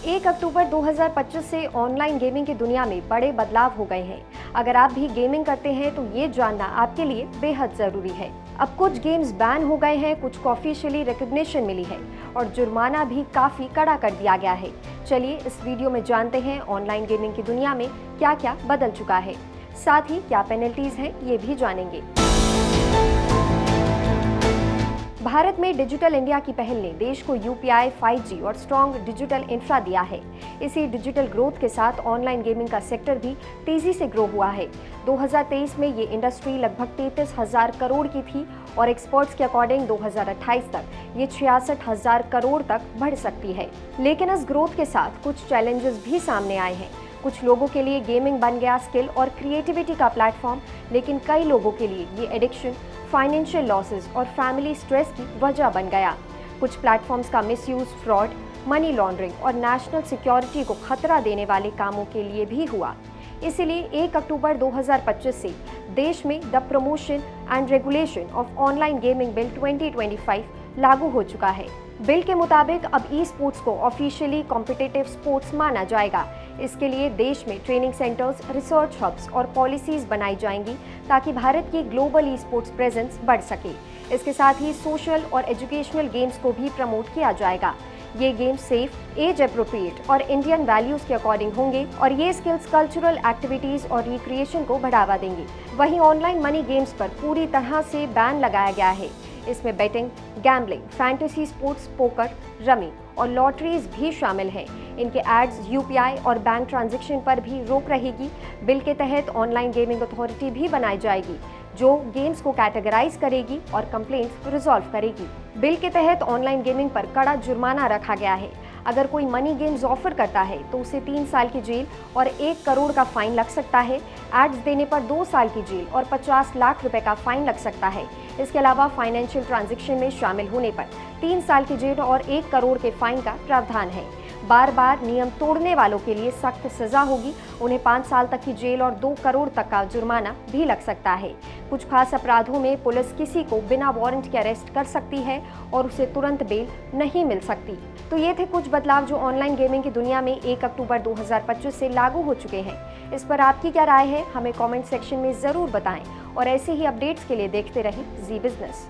1 अक्टूबर 2025 से online gaming की दुनिया में बड़े बदलाव हो गए हैं। अगर आप भी गेमिंग करते हैं तो ये जानना आपके लिए बेहद जरूरी है। अब कुछ गेम्स बैन हो गए हैं, कुछ को ऑफिशियली रिकॉग्निशन मिली है और जुर्माना भी काफी कड़ा कर दिया गया है। चलिए इस वीडियो में जानते हैं ऑनलाइन गेमिंग की दुनिया में क्या क्या बदल चुका है, साथ ही क्या पेनल्टीज हैं ये भी जानेंगे। भारत में डिजिटल इंडिया की पहल ने देश को यूपीआई, 5G और स्ट्रॉन्ग डिजिटल इंफ्रा दिया है। इसी डिजिटल ग्रोथ के साथ ऑनलाइन गेमिंग का सेक्टर भी तेजी से ग्रो हुआ है। 2023 में ये इंडस्ट्री लगभग 33,000 करोड़ की थी और एक्सपर्ट्स के अकॉर्डिंग 2028 तक ये 66,000 करोड़ तक बढ़ सकती है। लेकिन इस ग्रोथ के साथ कुछ चैलेंजेस भी सामने आए हैं। कुछ लोगों के लिए गेमिंग बन गया स्किल और क्रिएटिविटी का प्लेटफॉर्म, लेकिन कई लोगों के लिए ये एडिक्शन, फाइनेंशियल लॉसेस और फैमिली स्ट्रेस की वजह बन गया। कुछ प्लेटफॉर्म्स का मिसयूज, फ्रॉड, मनी लॉन्ड्रिंग और नेशनल सिक्योरिटी को खतरा देने वाले कामों के लिए भी हुआ। इसीलिए 1 अक्टूबर 2025 से देश में the promotion and regulation of online gaming bill 2025 लागू हो चुका है। बिल के मुताबिक अब ई स्पोर्ट्स को ऑफिशियली कॉम्पिटिटिव स्पोर्ट्स माना जाएगा। इसके लिए देश में ट्रेनिंग सेंटर्स, रिसर्च हब्स और पॉलिसीज बनाई जाएंगी ताकि भारत की ग्लोबल ई स्पोर्ट्स प्रेजेंस बढ़ सके। इसके साथ ही सोशल और एजुकेशनल गेम्स को भी प्रमोट किया जाएगा। ये गेम्स सेफ, एज अप्रोप्रिएट और इंडियन वैल्यूज के अकॉर्डिंग होंगे और ये स्किल्स कल्चरल एक्टिविटीज और रिक्रिएशन को बढ़ावा देंगे। वहीं ऑनलाइन मनी गेम्स पर पूरी तरह से बैन लगाया गया है। इसमें betting, gambling, fantasy sports, poker, rummy और लॉटरीज भी शामिल हैं। इनके एड्स, यूपीआई और बैंक ट्रांजैक्शन पर भी रोक रहेगी। बिल के तहत ऑनलाइन गेमिंग अथॉरिटी भी बनाई जाएगी जो गेम्स को कैटेगराइज करेगी और कंप्लेंट्स रिजॉल्व करेगी। बिल के तहत ऑनलाइन गेमिंग पर कड़ा जुर्माना रखा गया है। अगर कोई मनी गेम्स ऑफर करता है तो उसे 3 साल की जेल और 1 करोड़ का फाइन लग सकता है। एड्स देने पर 2 साल की जेल और 50 लाख रुपए का फाइन लग सकता है। इसके अलावा फाइनेंशियल ट्रांजैक्शन में शामिल होने पर 3 साल की जेल और 1 करोड़ के फाइन का प्रावधान है। बार बार नियम तोड़ने वालों के लिए सख्त सजा होगी। उन्हें 5 साल तक की जेल और 2 करोड़ तक का जुर्माना भी लग सकता है। कुछ खास अपराधों में पुलिस किसी को बिना वारंट के अरेस्ट कर सकती है और उसे तुरंत बेल नहीं मिल सकती। तो ये थे कुछ बदलाव जो ऑनलाइन गेमिंग की दुनिया में 1 अक्टूबर 2025 से लागू हो चुके हैं। इस पर आपकी क्या राय है, हमें कमेंट सेक्शन में जरूर बताएं और ऐसे ही अपडेट्स के लिए देखते रहें जी बिजनेस।